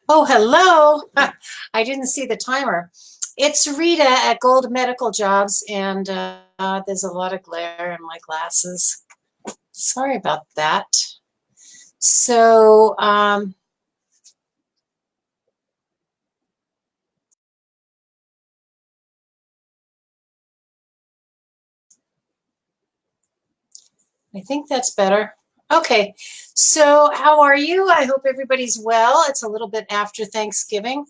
Oh, hello. I didn't see the timer. It's Rita at Gold Medical Jobs, and there's a lot of glare in my glasses. Sorry about that. So, I think that's better. Okay, so how are you? I hope everybody's well. It's a little bit after Thanksgiving.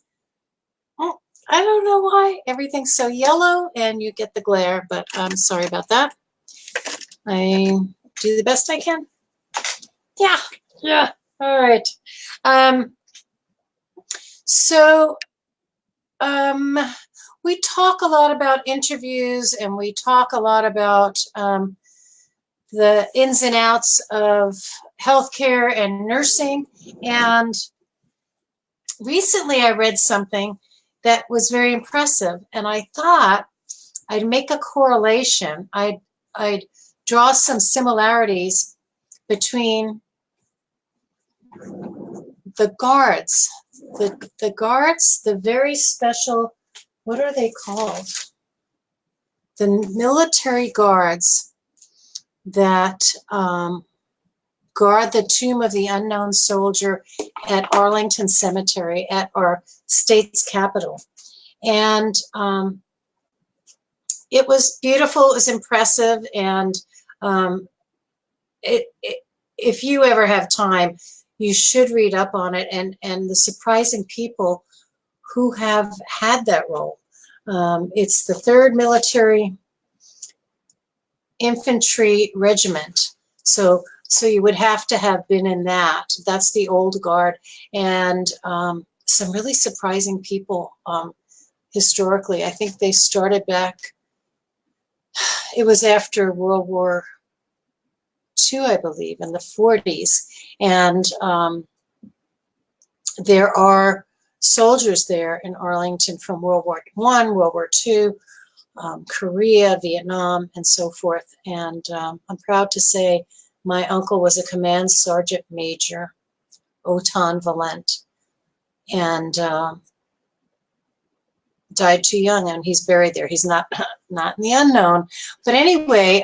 Oh, I don't know why everything's so yellow and you get the glare, but I'm sorry about that. I do the best I can. Yeah, yeah. All right. Um, so um, we talk a lot about interviews and we talk a lot about the ins and outs of healthcare and nursing. And recently I read something that was very impressive. And I thought I'd make a correlation. I'd draw some similarities between the guards, the guards, the very special, what are they called? The military guards that guard the tomb of the unknown soldier at Arlington Cemetery at our state's capital. And it was beautiful, it was impressive, and um, if you ever have time, you should read up on it and the surprising people who have had that role. It's the 3rd Military Infantry Regiment. So you would have to have been in that. That's the old guard. And some really surprising people historically. I think they started back, it was after World War II, I believe, in the 40s. And there are soldiers there in Arlington from World War I, World War II, Korea, Vietnam, and so forth. And I'm proud to say my uncle was a command sergeant major, Otan Valent, and died too young, and he's buried there. He's not in the unknown. But anyway,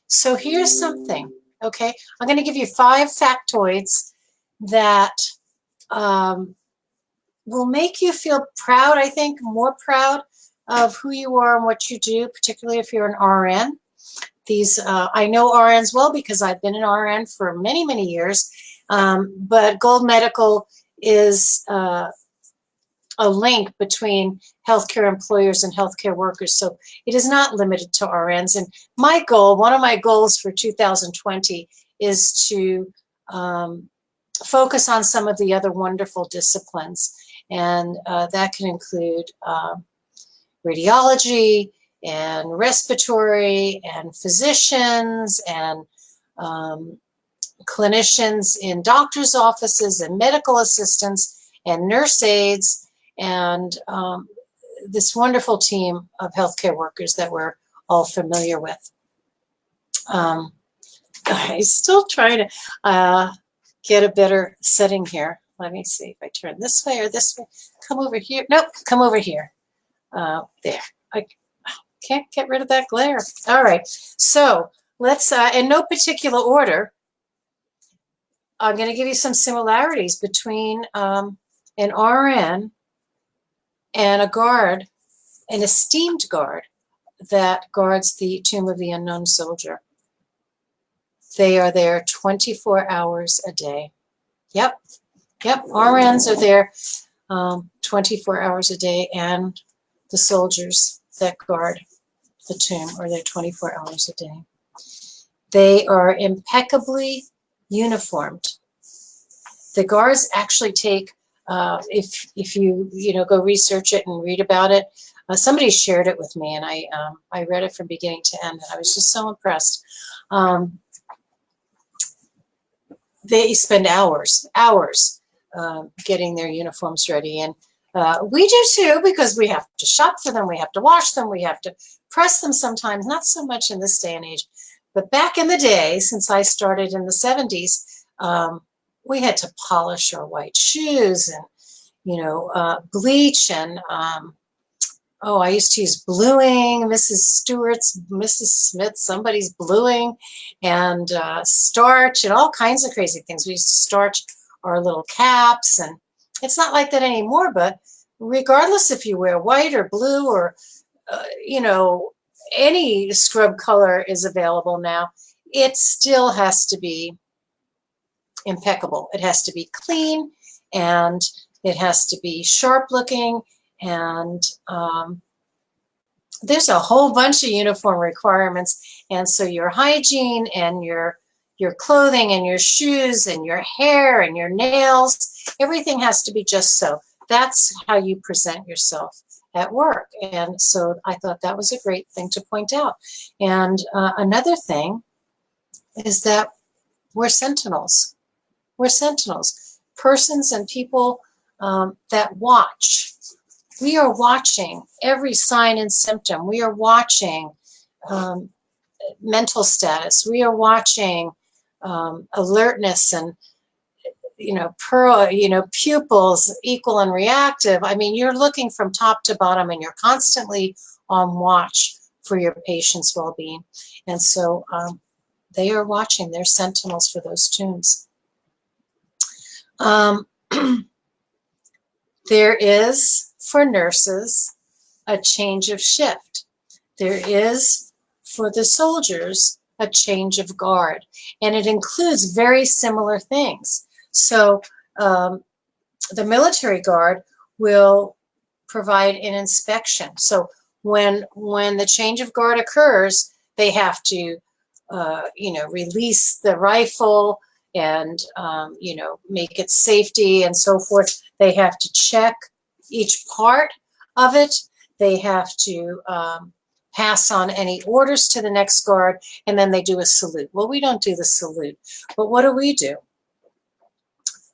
so here's something, okay? I'm going to give you 5 factoids that will make you feel proud, I think, more proud of who you are and what you do, particularly if you're an RN. These, I know RNs well because I've been an RN for many, many years, but Gold Medical is a link between healthcare employers and healthcare workers. So it is not limited to RNs. And my goal, one of my goals for 2020 is to focus on some of the other wonderful disciplines. And that can include radiology and respiratory and physicians and clinicians in doctors' offices and medical assistants and nurse aides and this wonderful team of healthcare workers that we're all familiar with. I'm still trying to get a better setting here. Let me see if I turn this way or this way. Come over here. Nope, come over here. There. I can't get rid of that glare. All right. So let's, in no particular order, I'm going to give you some similarities between an RN and a guard, an esteemed guard that guards the tomb of the unknown soldier. They are there 24 hours a day. Yep. RNs are there 24 hours a day, and the soldiers that guard the tomb are there 24 hours a day. They are impeccably uniformed. The guards actually take, if you go research it and read about it, somebody shared it with me, and I read it from beginning to end, and I was just so impressed. They spend hours getting their uniforms ready, and we do too, because we have to shop for them, we have to wash them, we have to press them sometimes, not so much in this day and age. But back in the day, since I started in the 70s, we had to polish our white shoes and, bleach and oh, I used to use bluing, Mrs. Smith, somebody's bluing, and starch and all kinds of crazy things. We used to starch our little caps, and it's not like that anymore, but regardless if you wear white or blue or, any scrub color is available now, it still has to be impeccable. It has to be clean, and it has to be sharp looking, and there's a whole bunch of uniform requirements. And so your hygiene and your clothing and your shoes and your hair and your nails, everything has to be just so. That's how you present yourself at work. And so I thought that was a great thing to point out. And another thing is that we're sentinels. We're sentinels, persons and people that watch. We are watching every sign and symptom. We are watching mental status. We are watching alertness and, pupils, equal and reactive. I mean, you're looking from top to bottom, and you're constantly on watch for your patient's well-being. And so they are watching. They're sentinels for those tunes. There is, for nurses, a change of shift. There is, for the soldiers, a change of guard. And it includes very similar things. So the military guard will provide an inspection. So when the change of guard occurs, they have to, release the rifle and, make it safety and so forth. They have to check each part of it. They have to pass on any orders to the next guard, and then they do a salute. Well, we don't do the salute, but what do?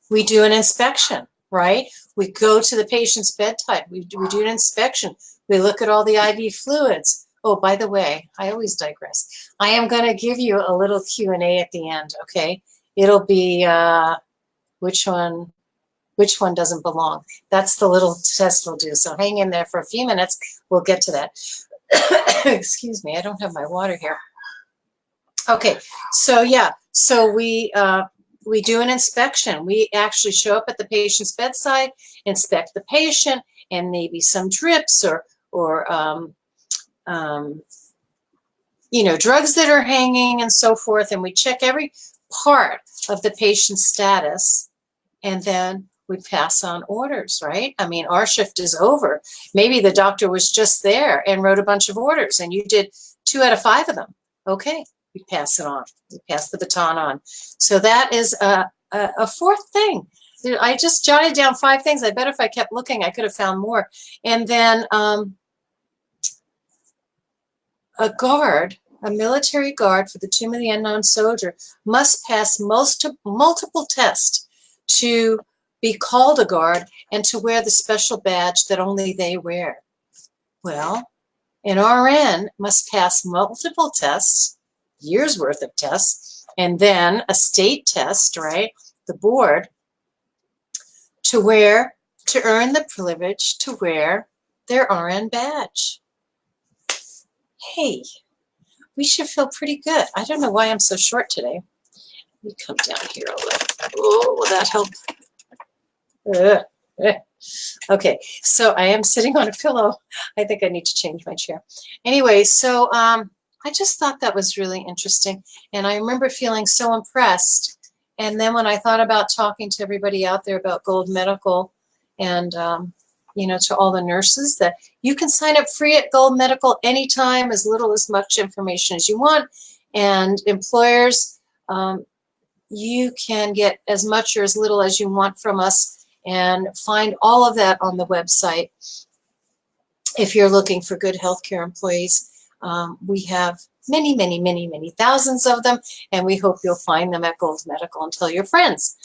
We do an inspection, right? We go to the patient's bedside. We do an inspection. We look at all the IV fluids. Oh, by the way, I always digress. I am going to give you a little Q&A at the end, okay? It'll be which one doesn't belong. That's the little test we'll do. So hang in there for a few minutes. We'll get to that. Excuse me, I don't have my water here. Okay, so yeah, so we do an inspection. We actually show up at the patient's bedside, inspect the patient, and maybe some drips or drugs that are hanging and so forth. And we check every part of the patient's status, and then we pass on orders, right? I mean, our shift is over. Maybe the doctor was just there and wrote a bunch of orders, and you did 2 out of 5 of them. Okay, we pass it on. We pass the baton on. So that is a fourth thing. I just jotted down 5 things. I bet if I kept looking, I could have found more. And then a military guard for the Tomb of the Unknown Soldier must pass multiple tests to be called a guard and to wear the special badge that only they wear. Well, an RN must pass multiple tests, years worth of tests, and then a state test, right? The board, to earn the privilege to wear their RN badge. Hey, we should feel pretty good. I don't know why I'm so short today. Let me come down here a little. Oh, will that help? Okay, so I am sitting on a pillow. I think I need to change my chair. Anyway, so I just thought that was really interesting. And I remember feeling so impressed. And then when I thought about talking to everybody out there about Gold Medical and, to all the nurses, that you can sign up free at Gold Medical anytime, as little as much information as you want. And employers, you can get as much or as little as you want from us, and find all of that on the website. If you're looking for good healthcare employees, we have many, many, many, many thousands of them, and we hope you'll find them at Gold Medical and tell your friends.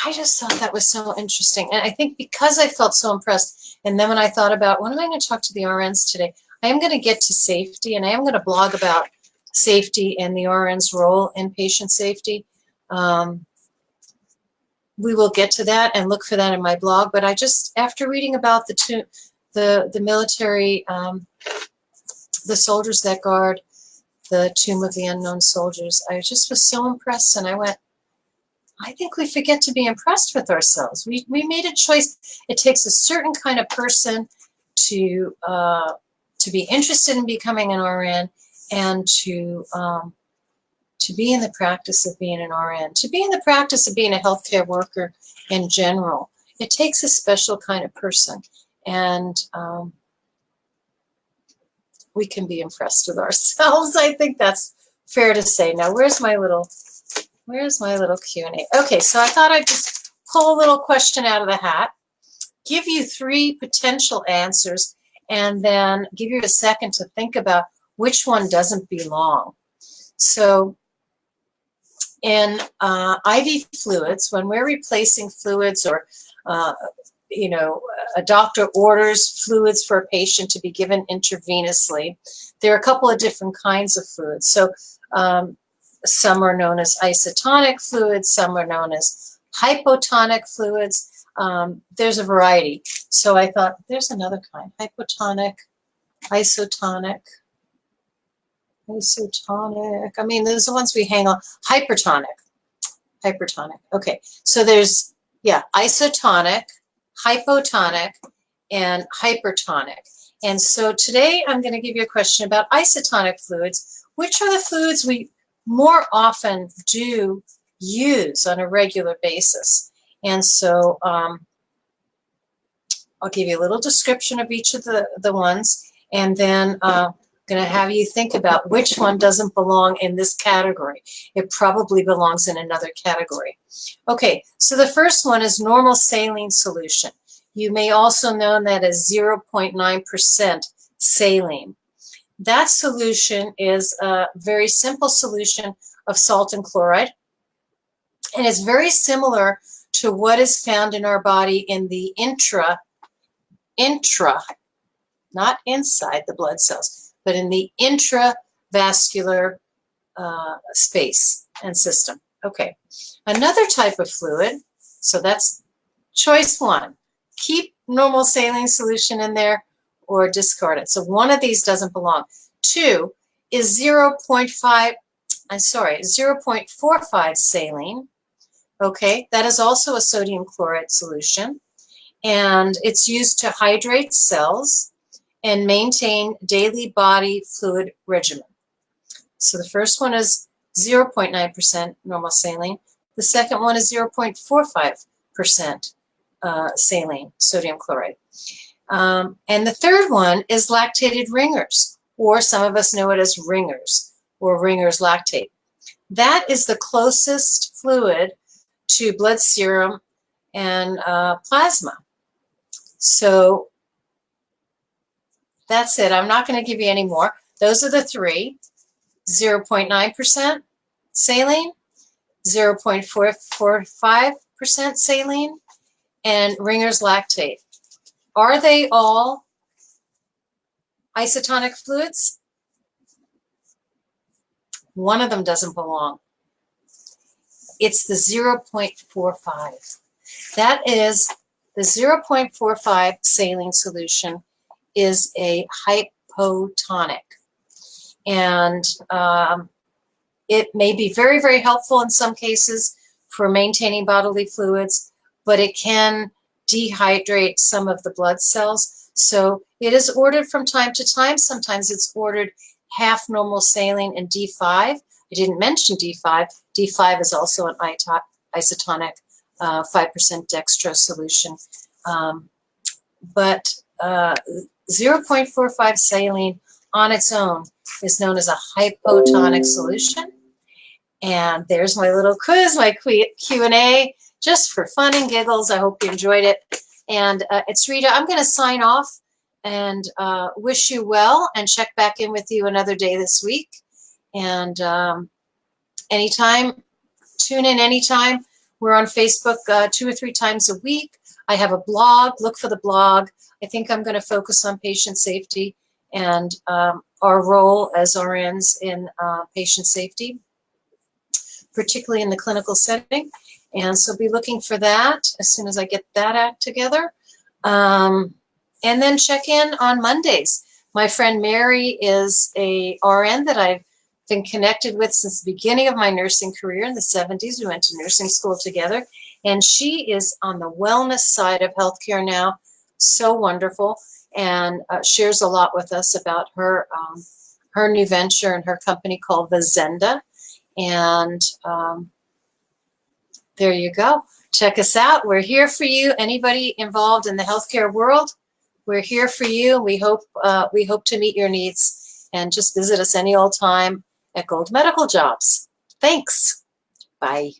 I just thought that was so interesting. And I think because I felt so impressed, and then when I thought about, what am I going to talk to the RNs today? I am going to get to safety, and I am going to blog about safety and the RN's role in patient safety. we will get to that and look for that in my blog. But I just, after reading about the military, the soldiers that guard the Tomb of the Unknown Soldiers, I just was so impressed, and I went, I think we forget to be impressed with ourselves. We made a choice. It takes a certain kind of person to be interested in becoming an RN, and to be in the practice of being an RN, to be in the practice of being a healthcare worker in general. It takes a special kind of person, and we can be impressed with ourselves. I think that's fair to say. Now, where's my little Q&A? Okay, so I thought I'd just pull a little question out of the hat, give you 3 potential answers, and then give you a second to think about which one doesn't belong. So in IV fluids, when we're replacing fluids, or you know, a doctor orders fluids for a patient to be given intravenously, there are a couple of different kinds of fluids. So some are known as isotonic fluids, some are known as hypotonic fluids. There's a variety. So I thought, there's another kind: hypotonic, isotonic. I mean, those are the ones we hang on. Hypertonic. Okay, so there's, yeah, isotonic, hypotonic, and hypertonic. And so today I'm going to give you a question about isotonic fluids. Which are the fluids we more often do use on a regular basis? And so I'll give you a little description of each of the ones, and then going to have you think about which one doesn't belong in this category. It probably belongs in another category. Okay, so the first one is normal saline solution. You may also know that as 0.9% saline. That solution is a very simple solution of salt and chloride, and it's very similar to what is found in our body in the intra, not inside the blood cells, but in the intravascular space and system. Okay, another type of fluid, so that's choice 1. Keep normal saline solution in there or discard it. So one of these doesn't belong. 2 is 0.45 saline. Okay, that is also a sodium chloride solution, and it's used to hydrate cells and maintain daily body fluid regimen. So the first one is 0.9% normal saline. The second one is 0.45% saline, sodium chloride. And the third one is lactated ringers, or some of us know it as ringers, or ringers lactate. That is the closest fluid to blood serum and plasma. So that's it. I'm not going to give you any more. Those are the 3. 0.9% saline, 0.45% saline, and Ringer's lactate. Are they all isotonic fluids? One of them doesn't belong. It's the 0.45. That is, the 0.45 saline solution is a hypotonic. And it may be very, very helpful in some cases for maintaining bodily fluids, but it can dehydrate some of the blood cells. So it is ordered from time to time. Sometimes it's ordered half normal saline and D5. I didn't mention D5. D5 is also an isotonic 5% dextrose solution. But 0.45 saline on its own is known as a hypotonic solution. And there's my little quiz, my Q&A, just for fun and giggles. I hope you enjoyed it. And it's Rita. I'm going to sign off and wish you well and check back in with you another day this week. And anytime, tune in anytime. We're on Facebook 2 or 3 times a week. I have a blog. Look for the blog. I think I'm going to focus on patient safety and our role as RNs in patient safety, particularly in the clinical setting. And so be looking for that as soon as I get that act together. And then check in on Mondays. My friend Mary is a RN that I've been connected with since the beginning of my nursing career in the 70s. We went to nursing school together, and she is on the wellness side of healthcare now. So wonderful, and shares a lot with us about her new venture and her company called Vazenda. And there you go. Check us out. We're here for you. Anybody involved in the healthcare world, we're here for you. We hope to meet your needs, and just visit us any old time at Gold Medical Jobs. Thanks. Bye.